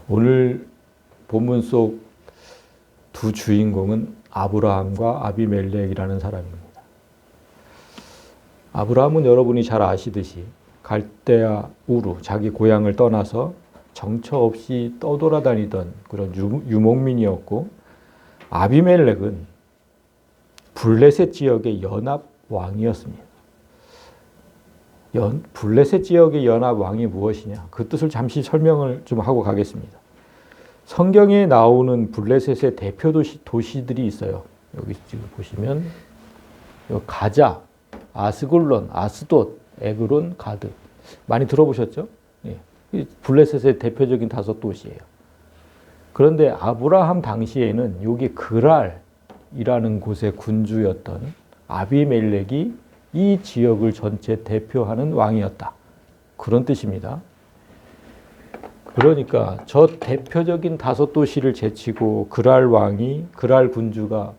오늘 본문 속 두 주인공은 아브라함과 아비멜렉이라는 사람입니다. 아브라함은 여러분이 잘 아시듯이 갈대아 우루, 자기 고향을 떠나서 정처 없이 떠돌아다니던 그런 유목민이었고, 아비멜렉은 블레셋 지역의 연합 왕이었습니다. 블레셋 지역의 연합 왕이 무엇이냐? 그 뜻을 잠시 설명을 좀 하고 가겠습니다. 성경에 나오는 블레셋의 대표 도시들이 있어요. 여기 지금 보시면 가자, 아스글론, 아스돗, 에그론, 가드. 많이 들어보셨죠? 예. 블레셋의 대표적인 5도시예요. 그런데 아브라함 당시에는 여기 그랄이라는 곳의 군주였던 아비멜렉이 이 지역을 전체 대표하는 왕이었다. 그런 뜻입니다. 그러니까 저 대표적인 5도시를 제치고 그랄 군주가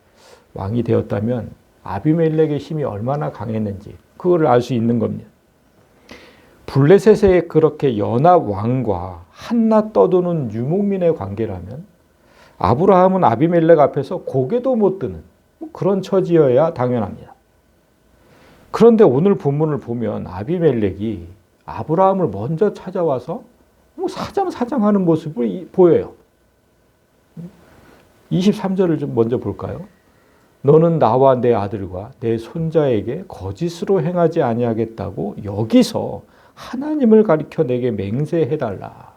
왕이 되었다면 아비멜렉의 힘이 얼마나 강했는지 그걸 알 수 있는 겁니다. 블레셋의 그렇게 연합 왕과 한낱 떠도는 유목민의 관계라면 아브라함은 아비멜렉 앞에서 고개도 못 드는 그런 처지여야 당연합니다. 그런데 오늘 본문을 보면 아비멜렉이 아브라함을 먼저 찾아와서 사장사장하는 모습을 보여요. 23절을 좀 먼저 볼까요? 너는 나와 내 아들과 내 손자에게 거짓으로 행하지 아니하겠다고 여기서 하나님을 가리켜 내게 맹세해달라.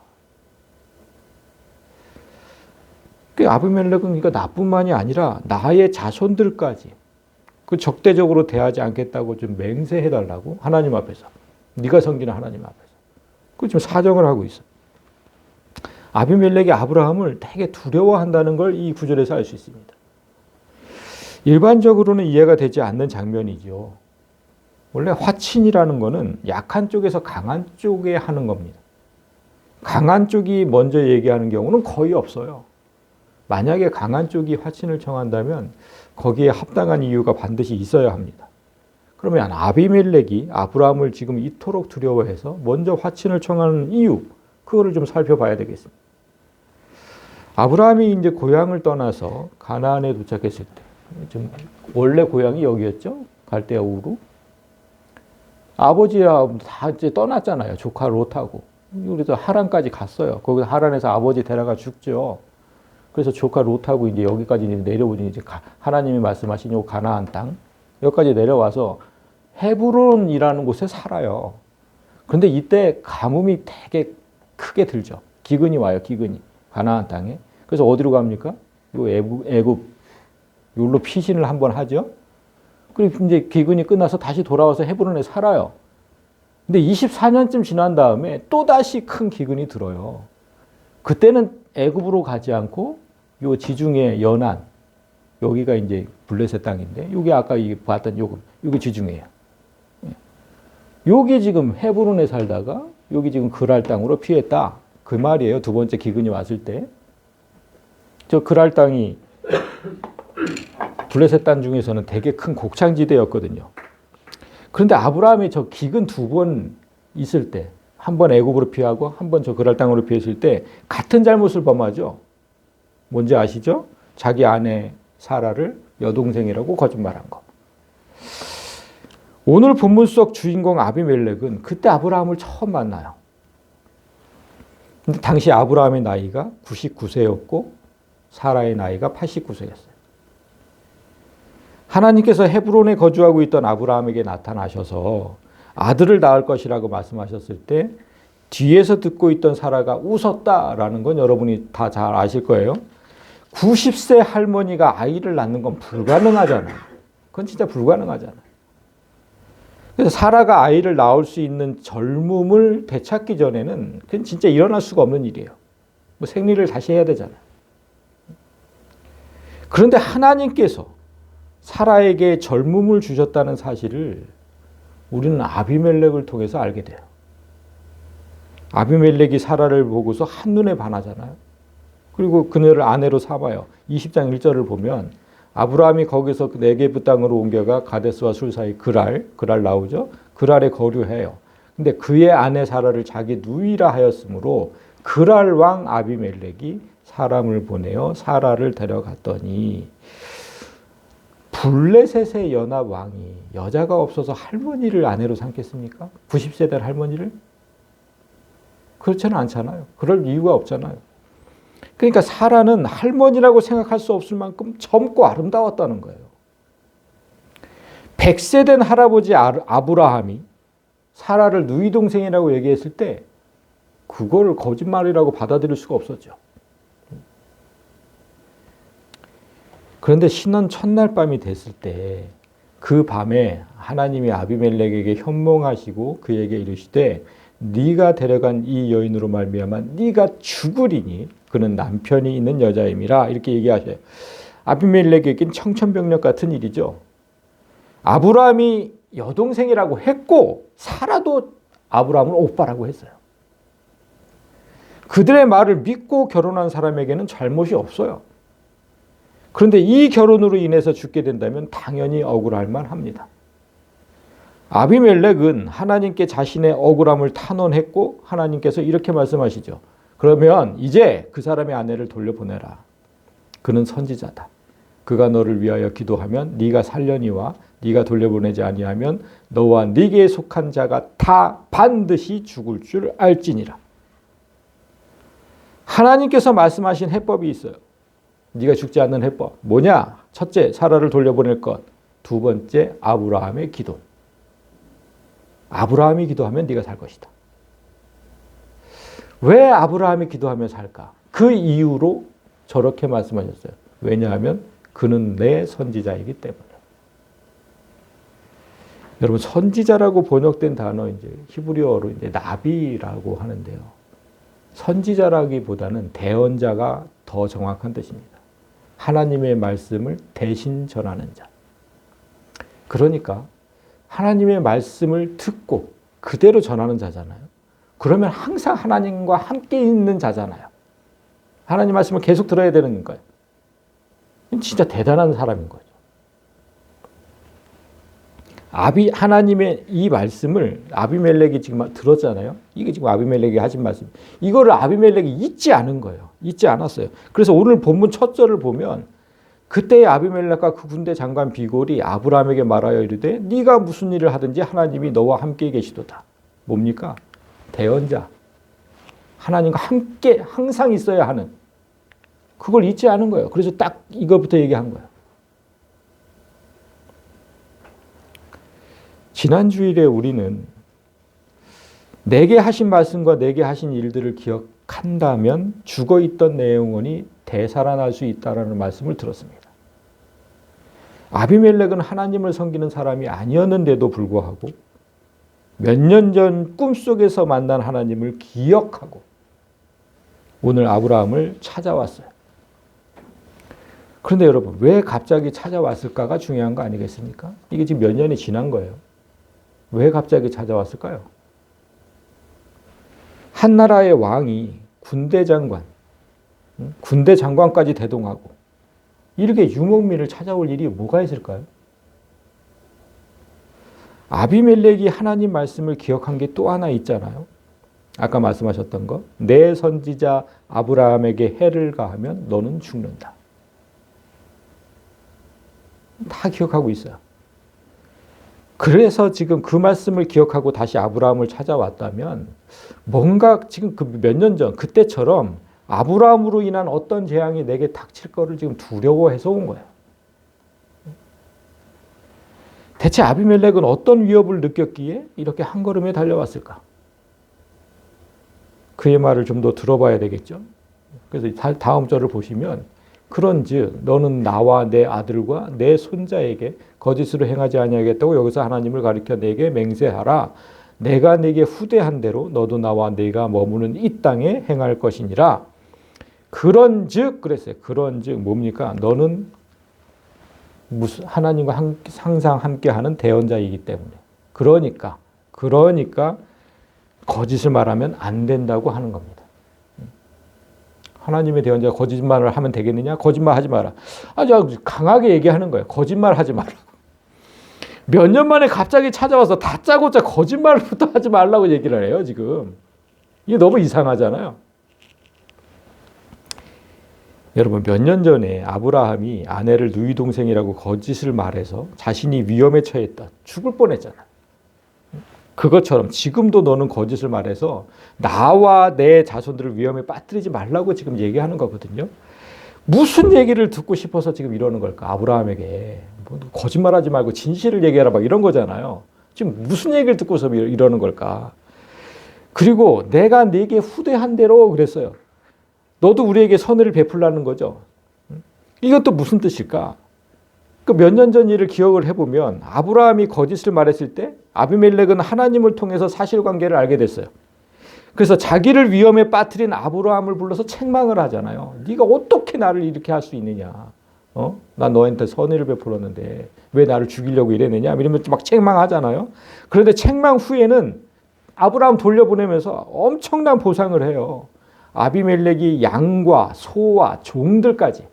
아비멜렉은 이거 나뿐만이 아니라 나의 자손들까지 그 적대적으로 대하지 않겠다고 좀 맹세해달라고 하나님 앞에서, 네가 섬기는 하나님 앞에서. 그 지금 사정을 하고 있어. 아비멜렉이 아브라함을 되게 두려워한다는 걸 이 구절에서 알 수 있습니다. 일반적으로는 이해가 되지 않는 장면이죠. 원래 화친이라는 거는 약한 쪽에서 강한 쪽에 하는 겁니다. 강한 쪽이 먼저 얘기하는 경우는 거의 없어요. 만약에 강한 쪽이 화친을 청한다면 거기에 합당한 이유가 반드시 있어야 합니다. 그러면 아비멜렉이 아브라함을 지금 이토록 두려워해서 먼저 화친을 청하는 이유, 그거를 좀 살펴봐야 되겠습니다. 아브라함이 이제 고향을 떠나서 가나안에 도착했을 때, 좀 원래 고향이 여기였죠? 갈대아 우루. 아버지랑 다 이제 떠났잖아요. 조카 롯하고. 그래서 하란까지 갔어요. 거기서 하란에서 아버지 데려가 죽죠. 그래서 조카 롯하고 이제 여기까지 내려오니 이제 하나님이 말씀하신 요 가나안 땅, 여기까지 내려와서 헤브론이라는 곳에 살아요. 그런데 이때 가뭄이 되게 크게 들죠. 기근이 와요, 기근이. 가나안 땅에. 그래서 어디로 갑니까? 요 애굽, 여기로 피신을 한번 하죠. 그리고 이제 기근이 끝나서 다시 돌아와서 헤브론에 살아요. 근데 24년쯤 지난 다음에 또다시 큰 기근이 들어요. 그때는 애굽으로 가지 않고 요 지중해 연안, 여기가 이제 블레셋 땅인데, 여기 아까 봤던 요게 지중해예요. 여기 지금 헤브론에 살다가 여기 지금 그랄 땅으로 피했다. 그 말이에요. 두 번째 기근이 왔을 때. 저 그랄 땅이 블레셋 땅 중에서는 되게 큰 곡창지대였거든요. 그런데 아브라함이 저 기근 2번 있을 때, 한 번 애굽으로 피하고 한 번 저 그랄 땅으로 피했을 때 같은 잘못을 범하죠. 뭔지 아시죠? 자기 아내 사라를 여동생이라고 거짓말한 거. 오늘 본문 속 주인공 아비멜렉은 그때 아브라함을 처음 만나요. 근데 당시 아브라함의 나이가 99세였고 사라의 나이가 89세였어요. 하나님께서 헤브론에 거주하고 있던 아브라함에게 나타나셔서 아들을 낳을 것이라고 말씀하셨을 때 뒤에서 듣고 있던 사라가 웃었다라는 건 여러분이 다 잘 아실 거예요. 90세 할머니가 아이를 낳는 건 불가능하잖아요. 그건 진짜 불가능하잖아요. 그래서 사라가 아이를 낳을 수 있는 젊음을 되찾기 전에는 그건 진짜 일어날 수가 없는 일이에요. 뭐 생리를 다시 해야 되잖아요. 그런데 하나님께서 사라에게 젊음을 주셨다는 사실을 우리는 아비멜렉을 통해서 알게 돼요. 아비멜렉이 사라를 보고서 한눈에 반하잖아요. 그리고 그녀를 아내로 삼아요. 20장 1절을 보면 아브라함이 거기서 그 네게브 땅으로 옮겨가 가데스와 술 사이 그랄 나오죠. 그랄에 거류해요. 근데 그의 아내 사라를 자기 누이라 하였으므로 그랄 왕 아비멜렉이 사람을 보내어 사라를 데려갔더니 블레셋의 연합 왕이 여자가 없어서 할머니를 아내로 삼겠습니까? 90세 된 할머니를? 그렇지는 않잖아요. 그럴 이유가 없잖아요. 그러니까 사라는 할머니라고 생각할 수 없을 만큼 젊고 아름다웠다는 거예요. 100세 된 할아버지 아브라함이 사라를 누이 동생이라고 얘기했을 때 그걸 거짓말이라고 받아들일 수가 없었죠. 그런데 신혼 첫날 밤이 됐을 때 그 밤에 하나님이 아비멜렉에게 현몽하시고 그에게 이르시되 네가 데려간 이 여인으로 말미암아 네가 죽으리니 그는 남편이 있는 여자임이라 이렇게 얘기하셔요. 아비멜렉에겐 청천벽력 같은 일이죠. 아브라함이 여동생이라고 했고 사라도 아브라함을 오빠라고 했어요. 그들의 말을 믿고 결혼한 사람에게는 잘못이 없어요. 그런데 이 결혼으로 인해서 죽게 된다면 당연히 억울할 만합니다. 아비멜렉은 하나님께 자신의 억울함을 탄원했고 하나님께서 이렇게 말씀하시죠. 그러면 이제 그 사람의 아내를 돌려보내라. 그는 선지자다. 그가 너를 위하여 기도하면 네가 살려니와 네가 돌려보내지 아니하면 너와 네게 속한 자가 다 반드시 죽을 줄 알지니라. 하나님께서 말씀하신 해법이 있어요. 네가 죽지 않는 해법. 뭐냐? 첫째, 사라를 돌려보낼 것. 두 번째, 아브라함의 기도. 아브라함이 기도하면 네가 살 것이다. 왜 아브라함이 기도하며 살까? 그 이유로 저렇게 말씀하셨어요. 왜냐하면 그는 내 선지자이기 때문에. 여러분, 선지자라고 번역된 단어 이제 히브리어로 이제 나비라고 하는데요. 선지자라기보다는 대언자가 더 정확한 뜻입니다. 하나님의 말씀을 대신 전하는 자. 그러니까 하나님의 말씀을 듣고 그대로 전하는 자잖아요. 그러면 항상 하나님과 함께 있는 자잖아요. 하나님 말씀을 계속 들어야 되는 거예요. 진짜 대단한 사람인 거죠. 하나님의 이 말씀을 아비멜렉이 지금 들었잖아요. 이게 지금 아비멜렉이 하신 말씀. 이거를 아비멜렉이 잊지 않은 거예요. 잊지 않았어요. 그래서 오늘 본문 첫 절을 보면 그때의 아비멜렉과 그 군대 장관 비골이 아브라함에게 말하여 이르되 네가 무슨 일을 하든지 하나님이 너와 함께 계시도다. 뭡니까? 대언자. 하나님과 함께 항상 있어야 하는. 그걸 잊지 않은 거예요. 그래서 딱 이거부터 얘기한 거예요. 지난 주일에 우리는 내게 하신 말씀과 내게 하신 일들을 기억한다면 죽어있던 내 영혼이 되살아날 수 있다라는 말씀을 들었습니다. 아비멜렉은 하나님을 섬기는 사람이 아니었는데도 불구하고 몇 년 전 꿈속에서 만난 하나님을 기억하고 오늘 아브라함을 찾아왔어요. 그런데 여러분, 왜 갑자기 찾아왔을까가 중요한 거 아니겠습니까? 이게 지금 몇 년이 지난 거예요. 왜 갑자기 찾아왔을까요? 한 나라의 왕이 군대 장관까지 대동하고 이렇게 유목민을 찾아올 일이 뭐가 있을까요? 아비멜렉이 하나님 말씀을 기억한 게 또 하나 있잖아요. 아까 말씀하셨던 거. 내 선지자 아브라함에게 해를 가하면 너는 죽는다. 다 기억하고 있어요. 그래서 지금 그 말씀을 기억하고 다시 아브라함을 찾아왔다면 뭔가 지금 그 몇 년 전 그때처럼 아브라함으로 인한 어떤 재앙이 내게 닥칠 거를 지금 두려워해서 온 거예요. 대체 아비멜렉은 어떤 위협을 느꼈기에 이렇게 한 걸음에 달려왔을까? 그의 말을 좀 더 들어봐야 되겠죠. 그래서 다음 절을 보시면 그런즉 너는 나와 내 아들과 내 손자에게 거짓으로 행하지 아니하겠다고 여기서 하나님을 가리켜 내게 맹세하라. 내가 네게 후대한 대로 너도 나와 네가 머무는 이 땅에 행할 것이니라. 그런즉 그랬어요. 그런즉 뭡니까? 너는 하나님과 항상 함께하는 대언자이기 때문에. 그러니까 거짓을 말하면 안 된다고 하는 겁니다. 하나님의 대언자가 거짓말을 하면 되겠느냐? 거짓말하지 마라. 아주 강하게 얘기하는 거예요. 거짓말하지 마라. 몇 년 만에 갑자기 찾아와서 다짜고짜 거짓말부터 하지 말라고 얘기를 해요, 지금. 이게 너무 이상하잖아요. 여러분 몇 년 전에 아브라함이 아내를 누이 동생이라고 거짓을 말해서 자신이 위험에 처했다. 죽을 뻔했잖아. 그것처럼 지금도 너는 거짓을 말해서 나와 내 자손들을 위험에 빠뜨리지 말라고 지금 얘기하는 거거든요. 무슨 얘기를 듣고 싶어서 지금 이러는 걸까? 아브라함에게 뭐 거짓말하지 말고 진실을 얘기하라 막 이런 거잖아요. 지금 무슨 얘기를 듣고서 이러는 걸까? 그리고 내가 네게 후대한 대로 그랬어요. 너도 우리에게 선을 베풀라는 거죠. 이것도 무슨 뜻일까? 몇 년 전 일을 기억을 해보면 아브라함이 거짓을 말했을 때 아비멜렉은 하나님을 통해서 사실관계를 알게 됐어요. 그래서 자기를 위험에 빠뜨린 아브라함을 불러서 책망을 하잖아요. 네가 어떻게 나를 이렇게 할 수 있느냐? 나 너한테 선의를 베풀었는데 왜 나를 죽이려고 이랬느냐? 이러면 막 책망하잖아요. 그런데 책망 후에는 아브라함 돌려보내면서 엄청난 보상을 해요. 아비멜렉이 양과 소와 종들까지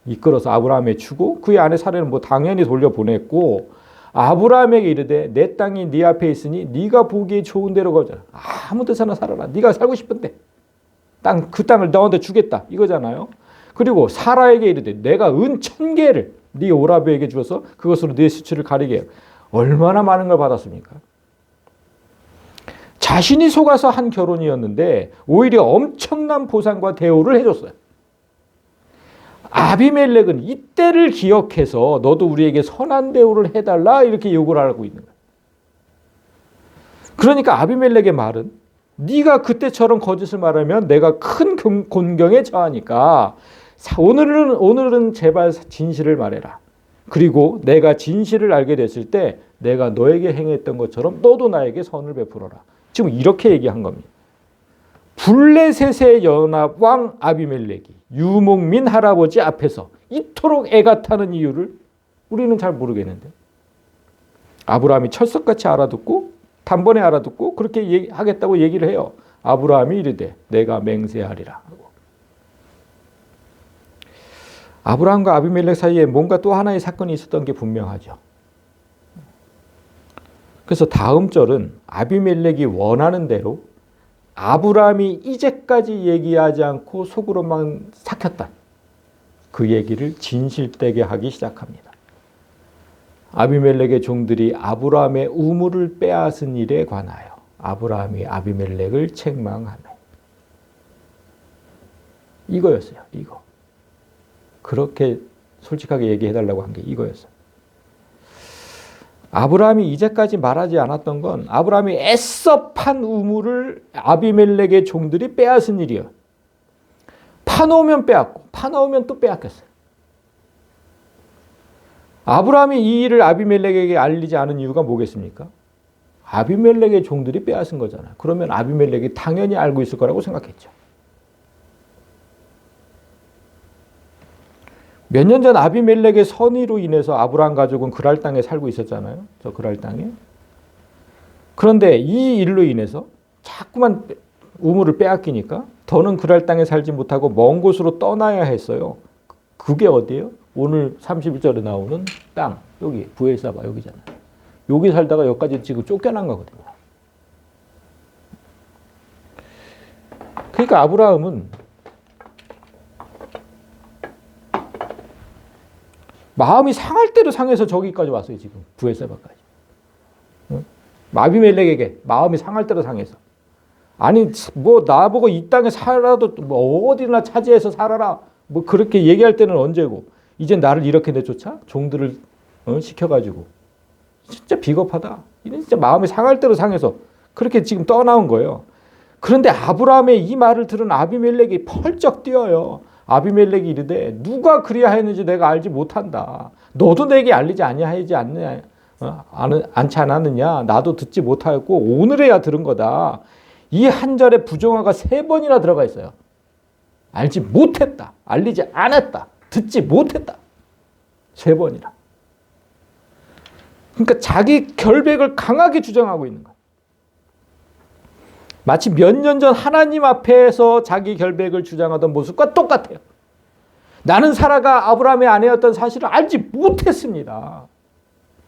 이끌어서 아브라함에 주고 그의 아내 사례는 뭐 당연히 돌려보냈고 아브라함에게 이르되 내 땅이 네 앞에 있으니 네가 보기에 좋은 데로 가자. 아무 데서나 살아라. 네가 살고 싶은데 그 땅을 너한테 주겠다 이거잖아요. 그리고 사라에게 이르되 내가 은 1000개를 네 오라비에게 주어서 그것으로 네 수치를 가리게 해요. 얼마나 많은 걸 받았습니까? 자신이 속아서 한 결혼이었는데 오히려 엄청난 보상과 대우를 해줬어요. 아비멜렉은 이때를 기억해서 너도 우리에게 선한 대우를 해달라 이렇게 요구를 하고 있는 거예요. 그러니까 아비멜렉의 말은 네가 그때처럼 거짓을 말하면 내가 큰 곤경에 처하니까 오늘은 제발 진실을 말해라. 그리고 내가 진실을 알게 됐을 때 내가 너에게 행했던 것처럼 너도 나에게 선을 베풀어라. 지금 이렇게 얘기한 겁니다. 블레셋의 연합왕 아비멜렉이 유목민 할아버지 앞에서 이토록 애가 타는 이유를 우리는 잘 모르겠는데 아브라함이 철석같이 알아듣고 단번에 알아듣고 그렇게 하겠다고 얘기를 해요. 아브라함이 이르되 내가 맹세하리라. 아브라함과 아비멜렉 사이에 뭔가 또 하나의 사건이 있었던 게 분명하죠. 그래서 다음 절은 아비멜렉이 원하는 대로 아브라함이 이제까지 얘기하지 않고 속으로만 삭혔다. 그 얘기를 진실되게 하기 시작합니다. 아비멜렉의 종들이 아브라함의 우물을 빼앗은 일에 관하여 아브라함이 아비멜렉을 책망하며 이거였어요. 이거. 그렇게 솔직하게 얘기해달라고 한 게 이거였어요. 아브라함이 이제까지 말하지 않았던 건 아브라함이 애써 판 우물을 아비멜렉의 종들이 빼앗은 일이에요. 파놓으면 빼앗고 파놓으면 또 빼앗겼어요. 아브라함이 이 일을 아비멜렉에게 알리지 않은 이유가 뭐겠습니까? 아비멜렉의 종들이 빼앗은 거잖아요. 그러면 아비멜렉이 당연히 알고 있을 거라고 생각했죠. 몇 년 전 아비멜렉의 선의로 인해서 아브라함 가족은 그랄 땅에 살고 있었잖아요. 저 그랄 땅에. 그런데 이 일로 인해서 자꾸만 우물을 빼앗기니까 더는 그랄 땅에 살지 못하고 먼 곳으로 떠나야 했어요. 그게 어디예요? 오늘 31절에 나오는 땅. 여기 부엘사바 여기잖아요. 여기 살다가 여기까지 지금 쫓겨난 거거든요. 그러니까 아브라함은 마음이 상할 대로 상해서 저기까지 왔어요. 지금 부엘세바까지. 아비멜렉에게 마음이 상할 대로 상해서. 아니 뭐 나보고 이 땅에 살아도 뭐 어디나 차지해서 살아라. 뭐 그렇게 얘기할 때는 언제고. 이제 나를 이렇게 내쫓아? 종들을 시켜가지고. 진짜 비겁하다. 이는 진짜 마음이 상할 대로 상해서 그렇게 지금 떠나온 거예요. 그런데 아브라함의 이 말을 들은 아비멜렉이 펄쩍 뛰어요. 아비멜렉이 이르되 누가 그리하였는지 내가 알지 못한다. 너도 내게 알리지 아니하지 않지 않았느냐. 나도 듣지 못하였고 오늘에야 들은 거다. 이 한 절에 부정어가 3번이나 들어가 있어요. 알지 못했다. 알리지 않았다. 듣지 못했다. 3번이나. 그러니까 자기 결백을 강하게 주장하고 있는 거예요. 마치 몇 년 전 하나님 앞에서 자기 결백을 주장하던 모습과 똑같아요. 나는 사라가 아브라함의 아내였던 사실을 알지 못했습니다.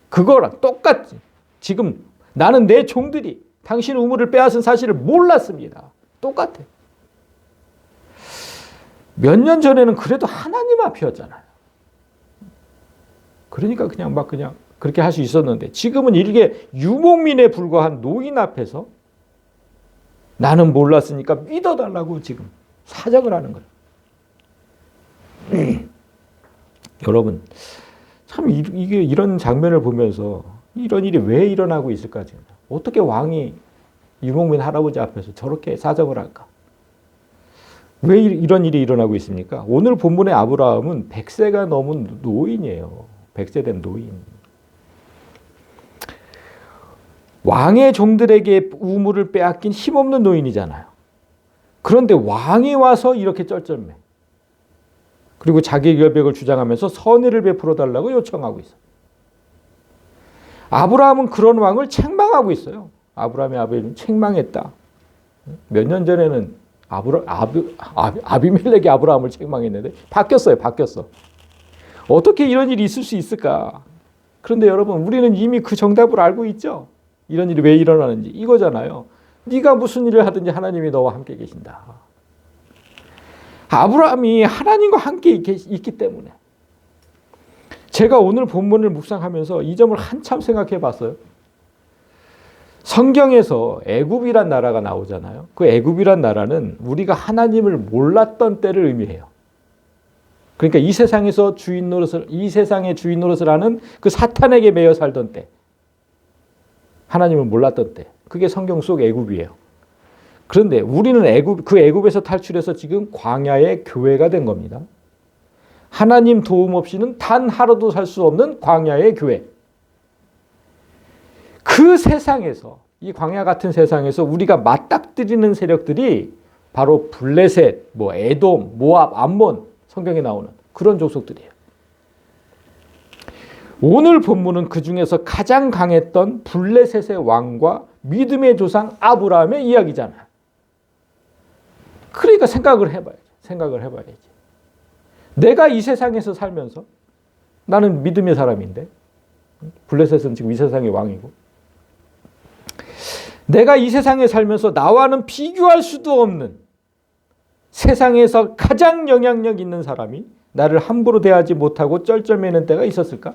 그거랑 똑같지. 지금 나는 내 종들이 당신 우물을 빼앗은 사실을 몰랐습니다. 똑같아. 몇 년 전에는 그래도 하나님 앞이었잖아요. 그러니까 그냥 그렇게 할 수 있었는데 지금은 이렇게 유목민에 불과한 노인 앞에서 나는 몰랐으니까 믿어달라고 지금 사정을 하는 거예요. 여러분, 참 이게 이런 장면을 보면서 이런 일이 왜 일어나고 있을까? 어떻게 왕이 유목민 할아버지 앞에서 저렇게 사정을 할까? 왜 이런 일이 일어나고 있습니까? 오늘 본문의 아브라함은 100세가 넘은 노인이에요. 100세 된 노인. 왕의 종들에게 우물을 빼앗긴 힘없는 노인이잖아요. 그런데 왕이 와서 이렇게 쩔쩔매. 그리고 자기 결백을 주장하면서 선의를 베풀어 달라고 요청하고 있어요. 아브라함은 그런 왕을 책망하고 있어요. 아브라함의 아버지는 책망했다. 몇 년 전에는 아비멜렉이 아브라함을 책망했는데 바뀌었어요. 어떻게 이런 일이 있을 수 있을까? 그런데 여러분, 우리는 이미 그 정답을 알고 있죠. 이런 일이 왜 일어나는지 이거잖아요. 네가 무슨 일을 하든지 하나님이 너와 함께 계신다. 아브라함이 하나님과 함께 있기 때문에. 제가 오늘 본문을 묵상하면서 이 점을 한참 생각해 봤어요. 성경에서 애굽이란 나라가 나오잖아요. 그 애굽이란 나라는 우리가 하나님을 몰랐던 때를 의미해요. 그러니까 이 세상의 주인 노릇을 하는 그 사탄에게 매여 살던 때, 하나님을 몰랐던 때, 그게 성경 속 애굽이에요. 그런데 우리는 그 애굽에서 탈출해서 지금 광야의 교회가 된 겁니다. 하나님 도움 없이는 단 하루도 살 수 없는 광야의 교회. 그 세상에서, 이 광야 같은 세상에서 우리가 맞닥뜨리는 세력들이 바로 블레셋, 에돔, 모압, 암몬, 성경에 나오는 그런 족속들이에요. 오늘 본문은 그 중에서 가장 강했던 블레셋의 왕과 믿음의 조상 아브라함의 이야기잖아요. 그러니까 생각을 해봐야지. 내가 이 세상에서 살면서 나는 믿음의 사람인데, 블레셋은 지금 이 세상의 왕이고, 내가 이 세상에 살면서 나와는 비교할 수도 없는 세상에서 가장 영향력 있는 사람이 나를 함부로 대하지 못하고 쩔쩔매는 때가 있었을까?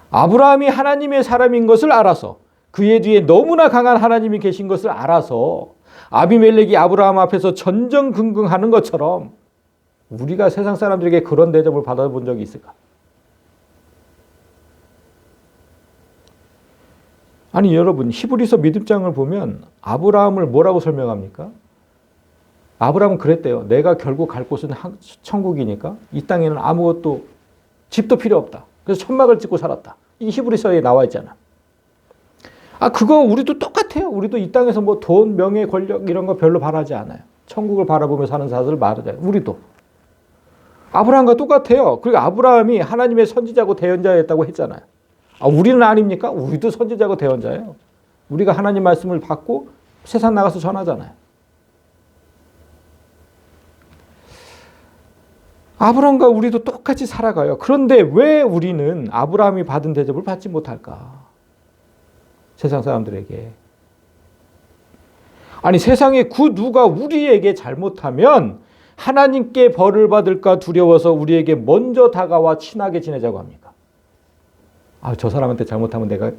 아브라함이 하나님의 사람인 것을 알아서, 그의 뒤에 너무나 강한 하나님이 계신 것을 알아서 아비멜렉이 아브라함 앞에서 전전긍긍하는 것처럼 우리가 세상 사람들에게 그런 대접을 받아본 적이 있을까? 아니 여러분, 히브리서 믿음장을 보면 아브라함을 뭐라고 설명합니까? 아브라함은 그랬대요. 내가 결국 갈 곳은 천국이니까 이 땅에는 아무것도, 집도 필요 없다. 그래서 천막을 짓고 살았다. 이 히브리서에 나와 있잖아. 그거 우리도 똑같아요. 우리도 이 땅에서 돈, 명예, 권력 이런 거 별로 바라지 않아요. 천국을 바라보며 사는 사람들 말하잖아요. 우리도. 아브라함과 똑같아요. 그리고 아브라함이 하나님의 선지자고 대언자였다고 했잖아요. 우리는 아닙니까? 우리도 선지자고 대언자예요. 우리가 하나님 말씀을 받고 세상 나가서 전하잖아요. 아브라함과 우리도 똑같이 살아가요. 그런데 왜 우리는 아브라함이 받은 대접을 받지 못할까? 세상 사람들에게. 아니 세상에 누가 우리에게 잘못하면 하나님께 벌을 받을까 두려워서 우리에게 먼저 다가와 친하게 지내자고 합니까? 저 사람한테 잘못하면 내가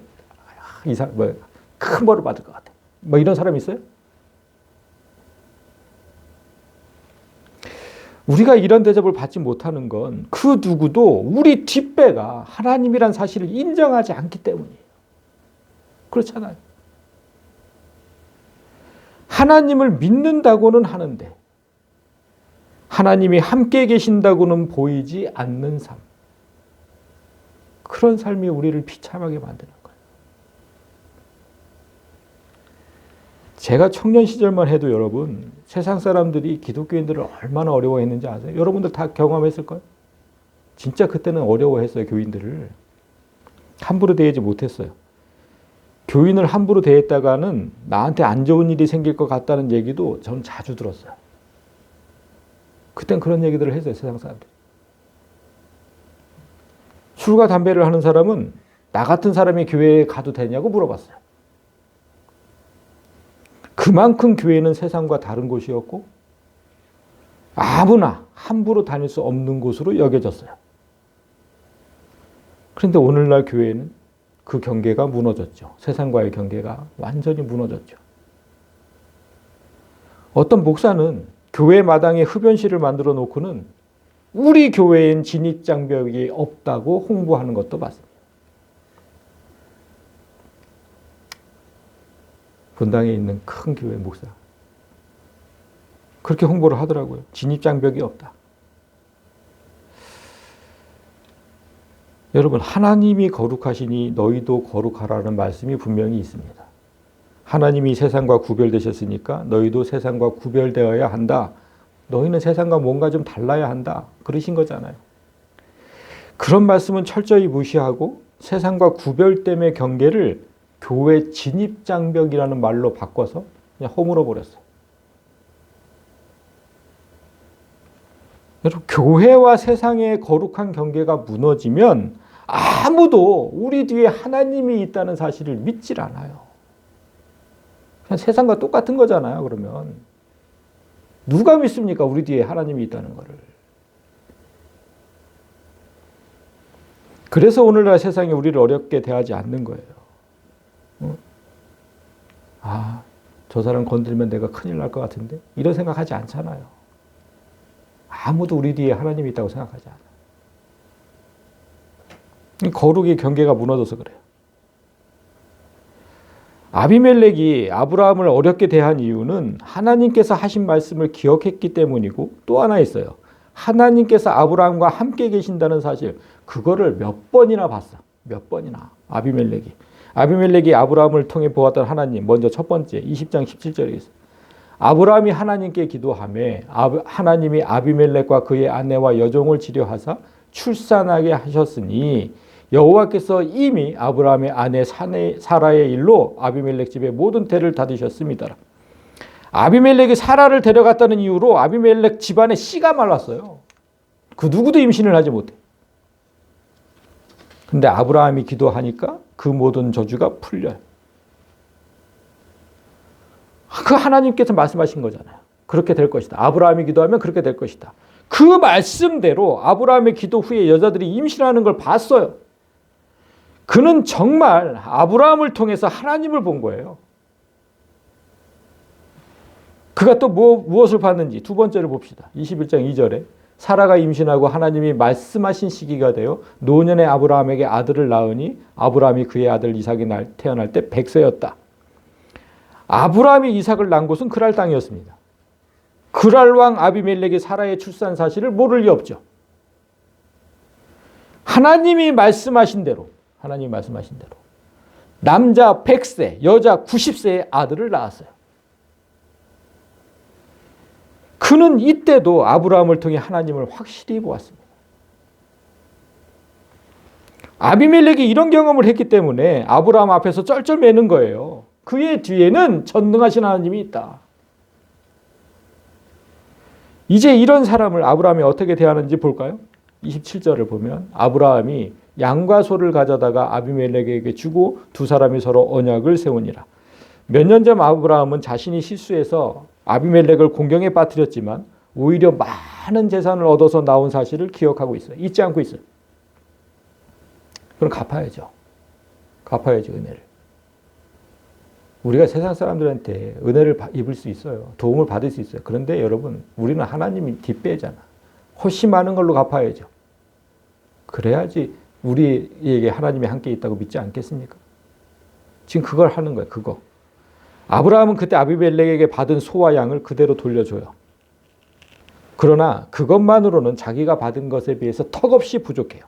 큰 벌을 받을 것 같아. 이런 사람이 있어요? 우리가 이런 대접을 받지 못하는 건 그 누구도 우리 뒷배가 하나님이란 사실을 인정하지 않기 때문이에요. 그렇잖아요. 하나님을 믿는다고는 하는데 하나님이 함께 계신다고는 보이지 않는 삶. 그런 삶이 우리를 비참하게 만드는 거예요. 제가 청년 시절만 해도 여러분, 세상 사람들이 기독교인들을 얼마나 어려워했는지 아세요? 여러분들 다 경험했을 거예요. 진짜 그때는 어려워했어요, 교인들을. 함부로 대하지 못했어요. 교인을 함부로 대했다가는 나한테 안 좋은 일이 생길 것 같다는 얘기도 저는 자주 들었어요. 그땐 그런 얘기들을 했어요, 세상 사람들이. 술과 담배를 하는 사람은 나 같은 사람이 교회에 가도 되냐고 물어봤어요. 그 그만큼 교회는 세상과 다른 곳이었고 아무나 함부로 다닐 수 없는 곳으로 여겨졌어요. 그런데 오늘날 교회는 그 경계가 무너졌죠. 세상과의 경계가 완전히 무너졌죠. 어떤 목사는 교회 마당에 흡연실을 만들어 놓고는 우리 교회엔 진입장벽이 없다고 홍보하는 것도 봤습니다. 분당에 있는 큰 교회 목사. 그렇게 홍보를 하더라고요. 진입장벽이 없다. 여러분, 하나님이 거룩하시니 너희도 거룩하라는 말씀이 분명히 있습니다. 하나님이 세상과 구별되셨으니까 너희도 세상과 구별되어야 한다. 너희는 세상과 뭔가 좀 달라야 한다. 그러신 거잖아요. 그런 말씀은 철저히 무시하고 세상과 구별됨의 경계를 교회 진입장벽이라는 말로 바꿔서 그냥 허물어 버렸어요. 여러분, 교회와 세상의 거룩한 경계가 무너지면 아무도 우리 뒤에 하나님이 있다는 사실을 믿질 않아요. 그냥 세상과 똑같은 거잖아요. 그러면 누가 믿습니까? 우리 뒤에 하나님이 있다는 거를. 그래서 오늘날 세상이 우리를 어렵게 대하지 않는 거예요. 아, 저 사람 건들면 내가 큰일 날 것 같은데? 이런 생각하지 않잖아요. 아무도 우리 뒤에 하나님이 있다고 생각하지 않아요. 거룩의 경계가 무너져서 그래요. 아비멜렉이 아브라함을 어렵게 대한 이유는 하나님께서 하신 말씀을 기억했기 때문이고 또 하나 있어요. 하나님께서 아브라함과 함께 계신다는 사실, 그거를 몇 번이나 봤어. 몇 번이나. 아비멜렉이 아브라함을 통해 보았던 하나님, 먼저 첫 번째 20장 17절에 있어요. 아브라함이 하나님께 기도하며 하나님이 아비멜렉과 그의 아내와 여종을 치료하사 출산하게 하셨으니 여호와께서 이미 아브라함의 아내 사라의 일로 아비멜렉 집의 모든 태를 닫으셨습니다. 아비멜렉이 사라를 데려갔다는 이유로 아비멜렉 집안에 씨가 말랐어요. 그 누구도 임신을 하지 못해. 근데 아브라함이 기도하니까 그 모든 저주가 풀려요. 그 하나님께서 말씀하신 거잖아요. 그렇게 될 것이다. 아브라함이 기도하면 그렇게 될 것이다. 그 말씀대로 아브라함의 기도 후에 여자들이 임신하는 걸 봤어요. 그는 정말 아브라함을 통해서 하나님을 본 거예요. 그가 또 무엇을 봤는지 두 번째를 봅시다. 21장 2절에 사라가 임신하고 하나님이 말씀하신 시기가 되어 노년의 아브라함에게 아들을 낳으니 아브라함이 그의 아들 이삭이 태어날 때 100세였다. 아브라함이 이삭을 낳은 곳은 그랄 땅이었습니다. 그랄 왕 아비멜렉이 사라의 출산 사실을 모를 리 없죠. 하나님이 말씀하신 대로 남자 100세, 여자 90세의 아들을 낳았어요. 그는 이때도 아브라함을 통해 하나님을 확실히 보았습니다. 아비멜렉이 이런 경험을 했기 때문에 아브라함 앞에서 쩔쩔매는 거예요. 그의 뒤에는 전능하신 하나님이 있다. 이제 이런 사람을 아브라함이 어떻게 대하는지 볼까요? 27절을 보면 아브라함이 양과 소를 가져다가 아비멜렉에게 주고 두 사람이 서로 언약을 세우니라. 몇 년 전 아브라함은 자신이 실수해서 아비멜렉을 공경에 빠뜨렸지만 오히려 많은 재산을 얻어서 나온 사실을 기억하고 있어요. 잊지 않고 있어요. 그럼 갚아야죠. 은혜를. 우리가 세상 사람들한테 은혜를 입을 수 있어요. 도움을 받을 수 있어요. 그런데 여러분, 우리는 하나님이 뒷배잖아. 훨씬 많은 걸로 갚아야죠. 그래야지 우리에게 하나님이 함께 있다고 믿지 않겠습니까? 지금 그걸 하는 거예요. 그거. 아브라함은 그때 아비멜렉에게 받은 소와 양을 그대로 돌려줘요. 그러나 그것만으로는 자기가 받은 것에 비해서 턱없이 부족해요.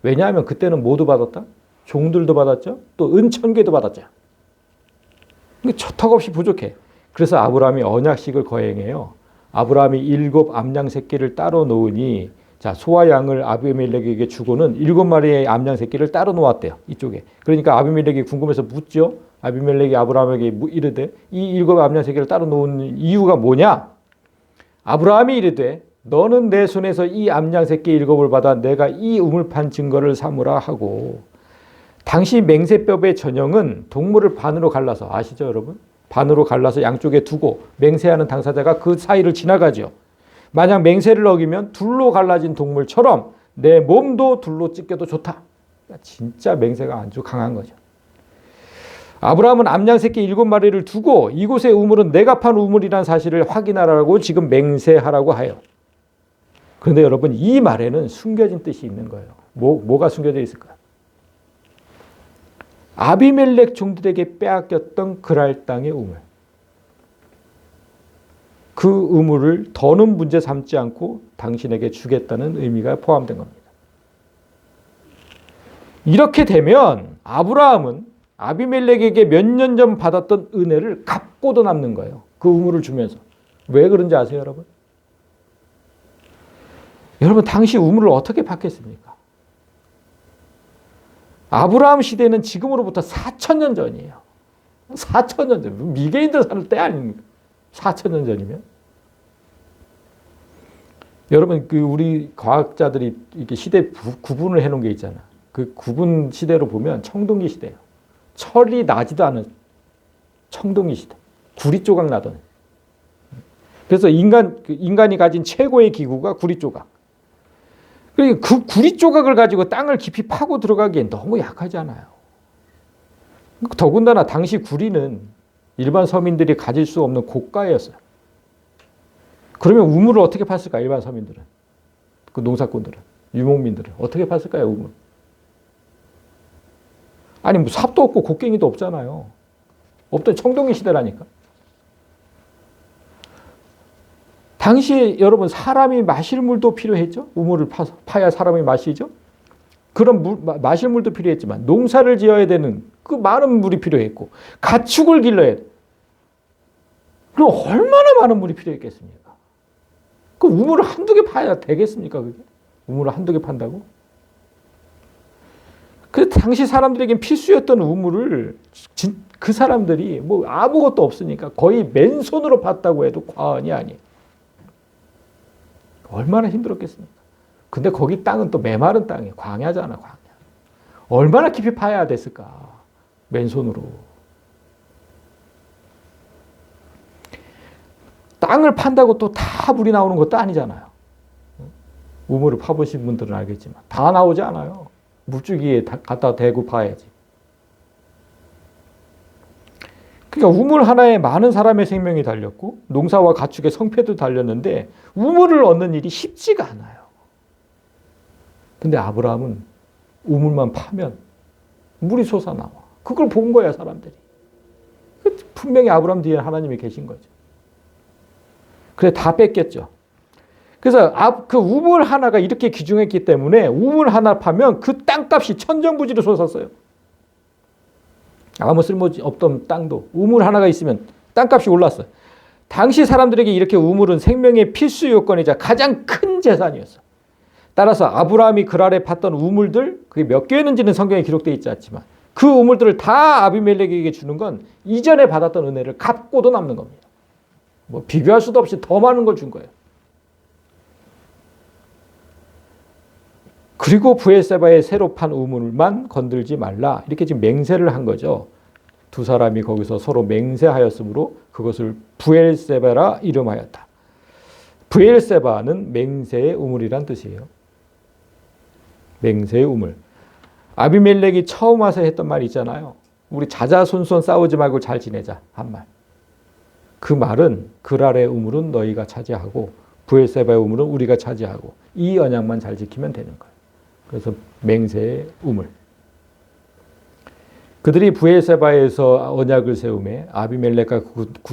왜냐하면 그때는 모두 받았다. 종들도 받았죠. 또 은천개도 받았죠. 턱없이 부족해. 그래서 아브라함이 언약식을 거행해요. 아브라함이 7 암양 새끼를 따로 놓으니, 자, 소와 양을 아비멜렉에게 주고는 7마리의 암양 새끼를 따로 놓았대요. 이쪽에. 그러니까 아비멜렉이 궁금해서 묻죠. 아비멜렉이 아브라함에게 이르되 이 7 암양 새끼를 따로 놓은 이유가 뭐냐? 아브라함이 이르되 너는 내 손에서 이 암양 새끼 7을 받아 내가 이 우물판 증거를 삼으라 하고, 당시 맹세법의 전형은 동물을 반으로 갈라서, 아시죠 여러분? 반으로 갈라서 양쪽에 두고 맹세하는 당사자가 그 사이를 지나가죠. 만약 맹세를 어기면 둘로 갈라진 동물처럼 내 몸도 둘로 찢겨도 좋다. 진짜 맹세가 아주 강한 거죠. 아브라함은 암양 새끼 7마리를 두고 이곳의 우물은 내가 판 우물이라는 사실을 확인하라고 지금 맹세하라고 하여. 그런데 여러분, 이 말에는 숨겨진 뜻이 있는 거예요. 뭐가 숨겨져 있을까요? 아비멜렉 종들에게 빼앗겼던 그랄 땅의 우물. 그 우물을 더는 문제 삼지 않고 당신에게 주겠다는 의미가 포함된 겁니다. 이렇게 되면 아브라함은 아비멜렉에게 몇 년 전 받았던 은혜를 갚고도 남는 거예요. 그 우물을 주면서. 왜 그런지 아세요, 여러분? 여러분, 당시 우물을 어떻게 팠겠습니까? 아브라함 시대는 지금으로부터 4,000년 전이에요. 4,000년 전. 미개인들 사는 때 아닙니까? 4,000년 전이면. 여러분, 우리 과학자들이 이렇게 시대 구분을 해놓은 게 있잖아. 그 구분 시대로 보면 청동기 시대예요. 철이 나지도 않은 청동기 시대. 구리 조각 나던. 그래서 인간이 가진 최고의 기구가 구리 조각. 그 구리 조각을 가지고 땅을 깊이 파고 들어가기엔 너무 약하잖아요. 더군다나 당시 구리는 일반 서민들이 가질 수 없는 고가였어요. 그러면 우물을 어떻게 팠을까? 일반 서민들은. 그 농사꾼들은. 유목민들은. 어떻게 팠을까요? 우물. 아니, 뭐 삽도 없고 곡괭이도 없잖아요. 없던 청동기 시대라니까. 당시에 여러분, 사람이 마실 물도 필요했죠. 우물을 파야 사람이 마시죠. 그런 마실 물도 필요했지만 농사를 지어야 되는 그 많은 물이 필요했고 가축을 길러야 돼. 그럼 얼마나 많은 물이 필요했겠습니까? 그 우물을 한두 개 파야 되겠습니까? 그게? 우물을 한두 개 판다고? 그 당시 사람들에겐 필수였던 우물을 그 사람들이 뭐 아무것도 없으니까 거의 맨손으로 팠다고 해도 과언이 아니에요. 얼마나 힘들었겠습니까? 근데 거기 땅은 또 메마른 땅이에요. 광야잖아, 광야. 얼마나 깊이 파야 됐을까? 맨손으로. 땅을 판다고 또 다 물이 나오는 것도 아니잖아요. 우물을 파보신 분들은 알겠지만 다 나오지 않아요. 물줄기에 갖다 대고 파야지. 그러니까 우물 하나에 많은 사람의 생명이 달렸고 농사와 가축의 성패도 달렸는데 우물을 얻는 일이 쉽지가 않아요. 근데 아브라함은 우물만 파면 물이 솟아나와. 그걸 본 거야, 사람들이. 분명히 아브라함 뒤에 하나님이 계신 거죠. 그래, 다 뺏겼죠. 그래서 그 우물 하나가 이렇게 귀중했기 때문에 우물 하나 파면 그 땅값이 천정부지로 솟았어요. 아무 쓸모 없던 땅도 우물 하나가 있으면 땅값이 올랐어요. 당시 사람들에게 이렇게 우물은 생명의 필수 요건이자 가장 큰 재산이었어요. 따라서 아브라함이 그랄에 팠던 우물들, 그게 몇 개였는지는 성경에 기록되어 있지 않지만 그 우물들을 다 아비멜렉에게 주는 건 이전에 받았던 은혜를 갚고도 남는 겁니다. 뭐 비교할 수도 없이 더 많은 걸 준 거예요. 그리고 브엘세바의 새로 판 우물만 건들지 말라. 이렇게 지금 맹세를 한 거죠. 두 사람이 거기서 서로 맹세하였으므로 그것을 브엘세바라 이름하였다. 브엘세바는 맹세의 우물이란 뜻이에요. 맹세의 우물. 아비멜렉이 처음 와서 했던 말 있잖아요. 우리 자자손손 싸우지 말고 잘 지내자 한 말. 그 말은 그랄의 우물은 너희가 차지하고 브엘세바의 우물은 우리가 차지하고 이 언약만 잘 지키면 되는 거예요. 그래서 맹세의 우물. 그들이 브엘세바에서 언약을 세우매 아비멜렉과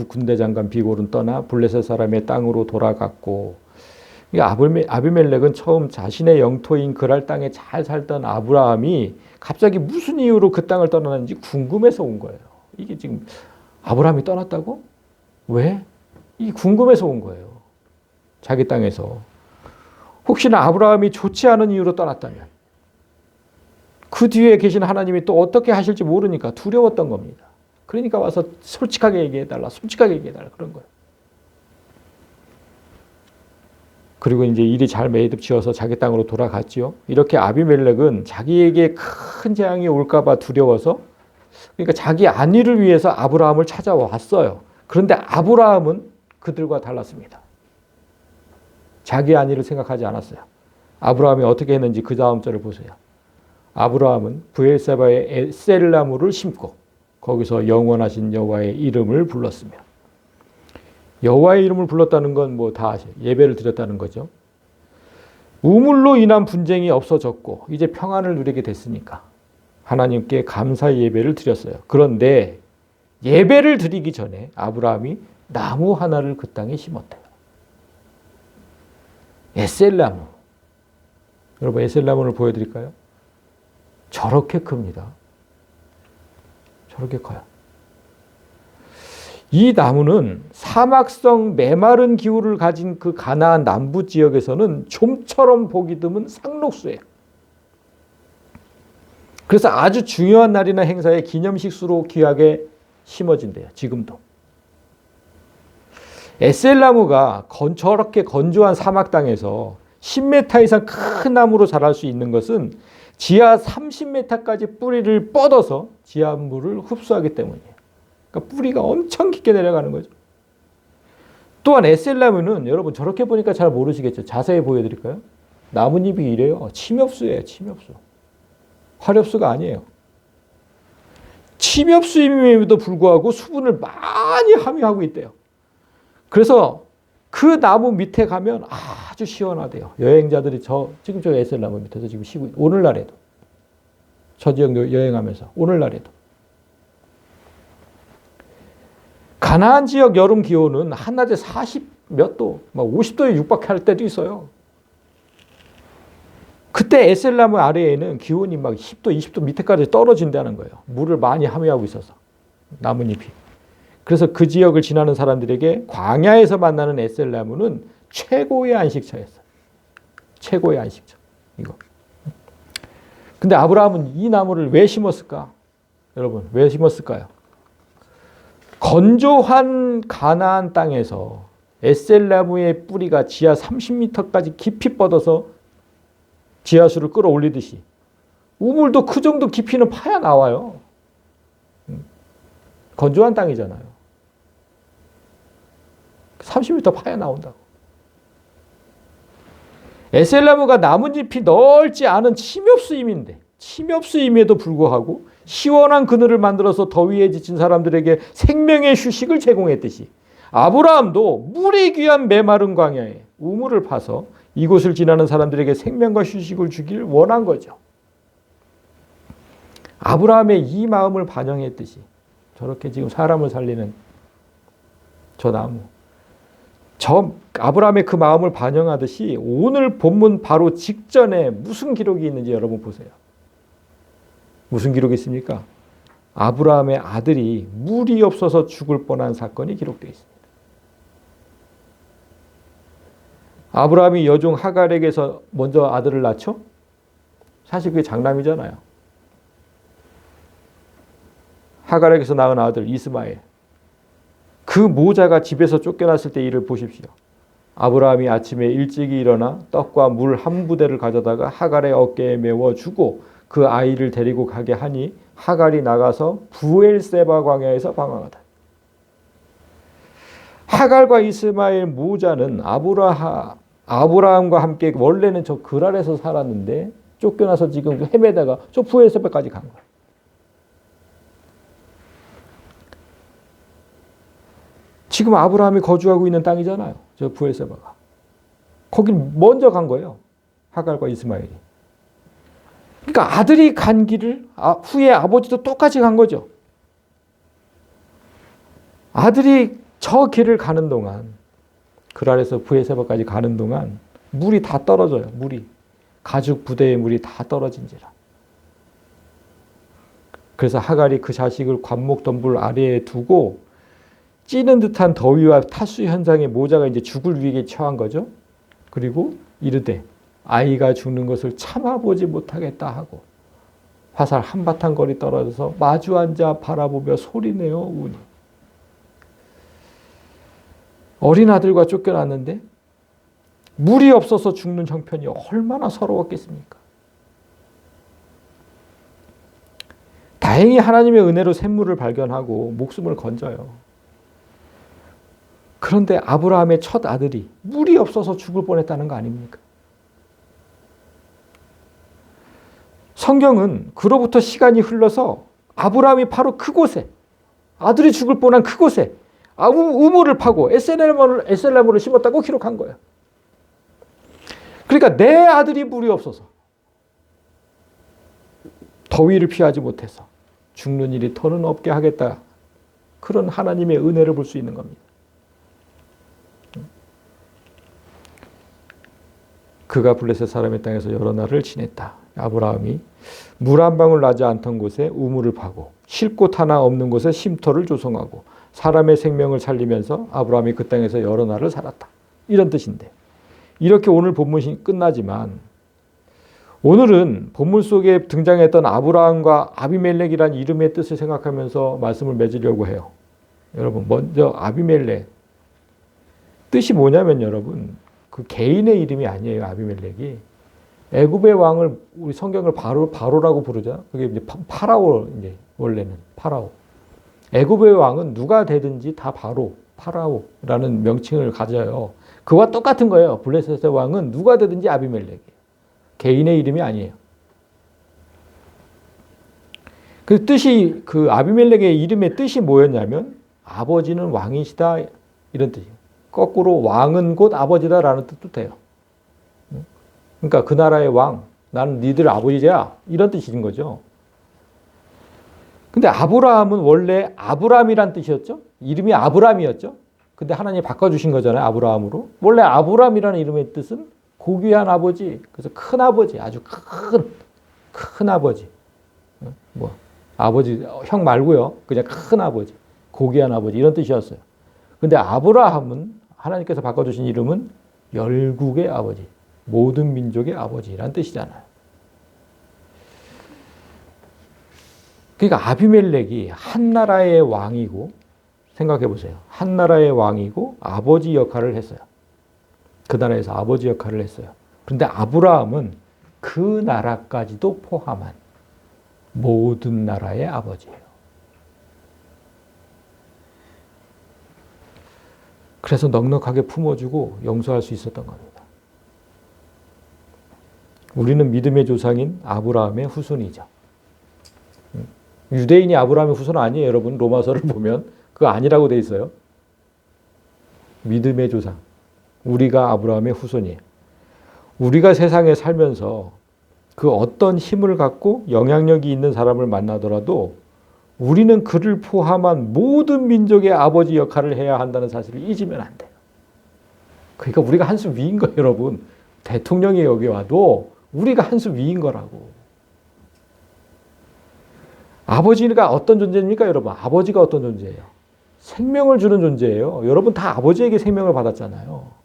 군대 장관 비골은 떠나 블레셋 사람의 땅으로 돌아갔고, 아비멜렉은 처음 자신의 영토인 그랄 땅에 잘 살던 아브라함이 갑자기 무슨 이유로 그 땅을 떠나는지 궁금해서 온 거예요. 이게 지금 아브라함이 떠났다고? 왜? 이게 궁금해서 온 거예요. 자기 땅에서. 혹시나 아브라함이 좋지 않은 이유로 떠났다면 그 뒤에 계신 하나님이 또 어떻게 하실지 모르니까 두려웠던 겁니다. 그러니까 와서 솔직하게 얘기해달라, 솔직하게 얘기해달라 그런 거예요. 그리고 이제 일이 잘 매듭지어서 자기 땅으로 돌아갔지요. 이렇게 아비멜렉은 자기에게 큰 재앙이 올까 봐 두려워서 그러니까 자기 안위를 위해서 아브라함을 찾아왔어요. 그런데 아브라함은 그들과 달랐습니다. 자기 안위를 생각하지 않았어요. 아브라함이 어떻게 했는지 그 다음 절을 보세요. 아브라함은 브엘세바에 에셀나무를 심고 거기서 영원하신 여호와의 이름을 불렀으며, 여호와의 이름을 불렀다는 건 뭐 다 아셔요. 예배를 드렸다는 거죠. 우물로 인한 분쟁이 없어졌고 이제 평안을 누리게 됐으니까 하나님께 감사의 예배를 드렸어요. 그런데 예배를 드리기 전에 아브라함이 나무 하나를 그 땅에 심었대요. 에셀나무. 여러분, 에셀나무를 보여드릴까요? 저렇게 큽니다. 저렇게 커요. 이 나무는 사막성 메마른 기후를 가진 그 가나안 남부 지역에서는 좀처럼 보기 드문 상록수예요. 그래서 아주 중요한 날이나 행사에 기념식수로 귀하게 심어진대요. 지금도. 에셀나무가 저렇게 건조한 사막 땅에서 10m 이상 큰 나무로 자랄 수 있는 것은 지하 30m까지 뿌리를 뻗어서 지하물을 흡수하기 때문이에요. 그러니까 뿌리가 엄청 깊게 내려가는 거죠. 또한 에셀나무는 여러분 저렇게 보니까 잘 모르시겠죠. 자세히 보여드릴까요? 나뭇잎이 이래요. 침엽수예요. 침엽수. 화렵수가 아니에요. 침엽수임에도 불구하고 수분을 많이 함유하고 있대요. 그래서 그 나무 밑에 가면 아주 시원하대요. 여행자들이 지금 저 에셀나무 밑에서 지금 쉬고 있어요. 오늘날에도. 저 지역 여행하면서 오늘날에도. 가나안 지역 여름 기온은 한낮에 40몇 도, 막 50도에 육박할 때도 있어요. 그때 에셀나무 아래에는 기온이 막 10도, 20도 밑에까지 떨어진다는 거예요. 물을 많이 함유하고 있어서. 나뭇잎이. 그래서 그 지역을 지나는 사람들에게 광야에서 만나는 에셀나무는 최고의 안식처였어요. 최고의 안식처. 이거. 근데 아브라함은 이 나무를 왜 심었을까? 여러분, 왜 심었을까요? 건조한 가나안 땅에서 에셀나무의 뿌리가 지하 30m까지 깊이 뻗어서 지하수를 끌어올리듯이 우물도 그 정도 깊이는 파야 나와요. 건조한 땅이잖아요. 30m 파야 나온다고. 에셀나무가 나뭇잎이 넓지 않은 침엽수임인데, 침엽수임에도 불구하고 시원한 그늘을 만들어서 더위에 지친 사람들에게 생명의 휴식을 제공했듯이 아브라함도 물이 귀한 메마른 광야에 우물을 파서 이곳을 지나는 사람들에게 생명과 휴식을 주길 원한 거죠. 아브라함의 이 마음을 반영했듯이 저렇게 지금 사람을 살리는 저 나무, 저 아브라함의 그 마음을 반영하듯이 오늘 본문 바로 직전에 무슨 기록이 있는지 여러분 보세요. 무슨 기록이 있습니까? 아브라함의 아들이 물이 없어서 죽을 뻔한 사건이 기록되어 있습니다. 아브라함이 여종 하갈에게서 먼저 아들을 낳죠? 사실 그게 장남이잖아요. 하갈에게서 낳은 아들 이스마엘. 그 모자가 집에서 쫓겨났을 때 일을 보십시오. 아브라함이 아침에 일찍이 일어나 떡과 물 한 부대를 가져다가 하갈의 어깨에 메워주고 그 아이를 데리고 가게 하니 하갈이 나가서 브엘세바 광야에서 방황하다. 하갈과 이스마엘 모자는 아브라함과 함께 원래는 저 그랄에서 살았는데 쫓겨나서 지금 헤매다가 저 브엘세바까지 간 거예요. 지금 아브라함이 거주하고 있는 땅이잖아요. 저 브엘세바가. 거길 먼저 간 거예요. 하갈과 이스마엘이. 그러니까 아들이 간 길을 후에 아버지도 똑같이 간 거죠. 아들이 저 길을 가는 동안, 그랄에서 브엘세바까지 가는 동안 물이 다 떨어져요. 물이. 가죽 부대의 물이 다 떨어진지라. 그래서 하갈이 그 자식을 관목덤불 아래에 두고 찌는 듯한 더위와 탈수 현상에 모자가 이제 죽을 위기에 처한 거죠. 그리고 이르되 아이가 죽는 것을 참아보지 못하겠다 하고 화살 한바탕 거리 떨어져서 마주 앉아 바라보며 소리내어 우니. 어린 아들과 쫓겨났는데 물이 없어서 죽는 형편이 얼마나 서러웠겠습니까? 다행히 하나님의 은혜로 샘물을 발견하고 목숨을 건져요. 그런데 아브라함의 첫 아들이 물이 없어서 죽을 뻔했다는 거 아닙니까? 성경은 그로부터 시간이 흘러서 아브라함이 바로 그곳에, 아들이 죽을 뻔한 그곳에 우물을 파고 에셀나무를 심었다고 기록한 거예요. 그러니까 내 아들이 물이 없어서 더위를 피하지 못해서 죽는 일이 더는 없게 하겠다. 그런 하나님의 은혜를 볼 수 있는 겁니다. 그가 블레셋 사람의 땅에서 여러 날을 지냈다. 아브라함이 물 한 방울 나지 않던 곳에 우물을 파고 쉴 곳 하나 없는 곳에 쉼터를 조성하고 사람의 생명을 살리면서 아브라함이 그 땅에서 여러 날을 살았다. 이런 뜻인데, 이렇게 오늘 본문이 끝나지만 오늘은 본문 속에 등장했던 아브라함과 아비멜렉이란 이름의 뜻을 생각하면서 말씀을 맺으려고 해요. 여러분, 먼저 아비멜렉 뜻이 뭐냐면, 여러분, 그 개인의 이름이 아니에요. 아비멜렉이 애굽의 왕을 우리 성경을 바로라고 부르죠. 그게 이제 파라오, 이제 원래는 파라오. 애굽의 왕은 누가 되든지 다 파라오라는 명칭을 가져요. 그와 똑같은 거예요. 블레셋의 왕은 누가 되든지 아비멜렉이에요. 개인의 이름이 아니에요. 그 뜻이, 그 아비멜렉의 이름의 뜻이 뭐였냐면 아버지는 왕이시다, 이런 뜻이에요. 거꾸로 왕은 곧 아버지다라는 뜻도 돼요. 그러니까 그 나라의 왕, 나는 니들 아버지야, 이런 뜻인 거죠. 근데 아브라함은 원래 아브람이란 뜻이었죠. 이름이 아브람이었죠. 근데 하나님이 바꿔주신 거잖아요. 아브라함으로. 원래 아브람이라는 이름의 뜻은 고귀한 아버지, 그래서 큰 아버지, 아주 큰 아버지. 뭐 아버지, 형 말고요. 그냥 큰 아버지, 고귀한 아버지, 이런 뜻이었어요. 근데 아브라함은 하나님께서 바꿔주신 이름은 열국의 아버지, 모든 민족의 아버지라는 뜻이잖아요. 그러니까 아비멜렉이 한 나라의 왕이고, 생각해 보세요. 한 나라의 왕이고 아버지 역할을 했어요. 그 나라에서 아버지 역할을 했어요. 그런데 아브라함은 그 나라까지도 포함한 모든 나라의 아버지예요. 그래서 넉넉하게 품어주고 용서할 수 있었던 겁니다. 우리는 믿음의 조상인 아브라함의 후손이죠. 유대인이 아브라함의 후손 아니에요, 여러분. 로마서를 보면 그거 아니라고 돼 있어요. 믿음의 조상. 우리가 아브라함의 후손이에요. 우리가 세상에 살면서 그 어떤 힘을 갖고 영향력이 있는 사람을 만나더라도 우리는 그를 포함한 모든 민족의 아버지 역할을 해야 한다는 사실을 잊으면 안 돼요. 그러니까 우리가 한 수 위인 거예요, 여러분. 대통령이 여기 와도 우리가 한 수 위인 거라고. 아버지가 어떤 존재입니까, 여러분? 아버지가 어떤 존재예요? 생명을 주는 존재예요. 여러분 다 아버지에게 생명을 받았잖아요.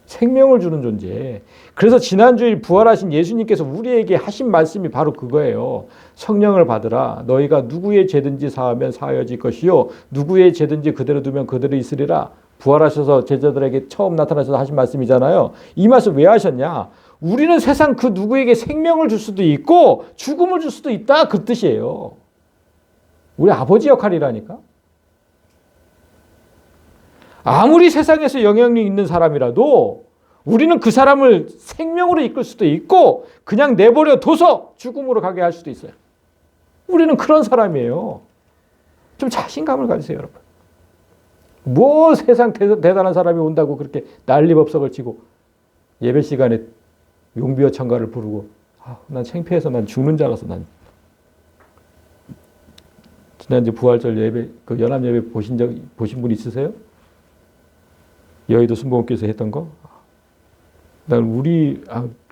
생명을 주는 존재. 그래서 지난주에 부활하신 예수님께서 우리에게 하신 말씀이 바로 그거예요. 성령을 받으라. 너희가 누구의 죄든지 사하면 사하여질 것이요 누구의 죄든지 그대로 두면 그대로 있으리라. 부활하셔서 제자들에게 처음 나타나셔서 하신 말씀이잖아요. 이 말씀 왜 하셨냐? 우리는 세상 그 누구에게 생명을 줄 수도 있고 죽음을 줄 수도 있다, 그 뜻이에요. 우리 아버지 역할이라니까. 아무리 세상에서 영향력 있는 사람이라도 우리는 그 사람을 생명으로 이끌 수도 있고 그냥 내버려 둬서 죽음으로 가게 할 수도 있어요. 우리는 그런 사람이에요. 좀 자신감을 가지세요, 여러분. 뭐 세상 대단한 사람이 온다고 그렇게 난리법석을 치고 예배 시간에 용비어 찬가를 부르고, 난 창피해서 난 죽는 줄 알았어. 난 지난주 부활절 예배, 그 연합 예배 보신 분 있으세요? 여의도 순복음교회에서 했던 거? 난 우리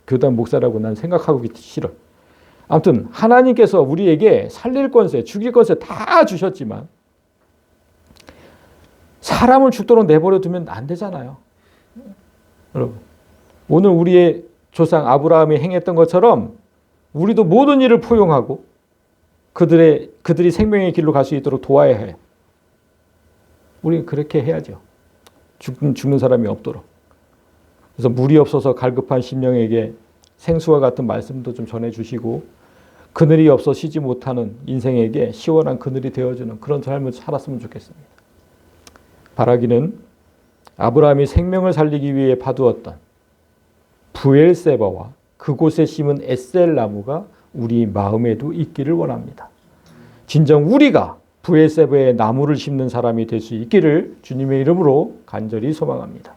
교단 목사라고 난 생각하고 싫어. 아무튼 하나님께서 우리에게 살릴 권세, 죽일 권세 다 주셨지만 사람을 죽도록 내버려 두면 안 되잖아요. 여러분, 오늘 우리의 조상 아브라함이 행했던 것처럼 우리도 모든 일을 포용하고 그들이 생명의 길로 갈 수 있도록 도와야 해요. 우리는 그렇게 해야죠. 죽는 사람이 없도록. 그래서 물이 없어서 갈급한 심령에게 생수와 같은 말씀도 좀 전해주시고, 그늘이 없어 쉬지 못하는 인생에게 시원한 그늘이 되어주는 그런 삶을 살았으면 좋겠습니다. 바라기는 아브라함이 생명을 살리기 위해 파두었던 브엘세바와 그곳에 심은 에셀 나무가 우리 마음에도 있기를 원합니다. 진정 우리가 브엘세바의 나무를 심는 사람이 될 수 있기를 주님의 이름으로 간절히 소망합니다.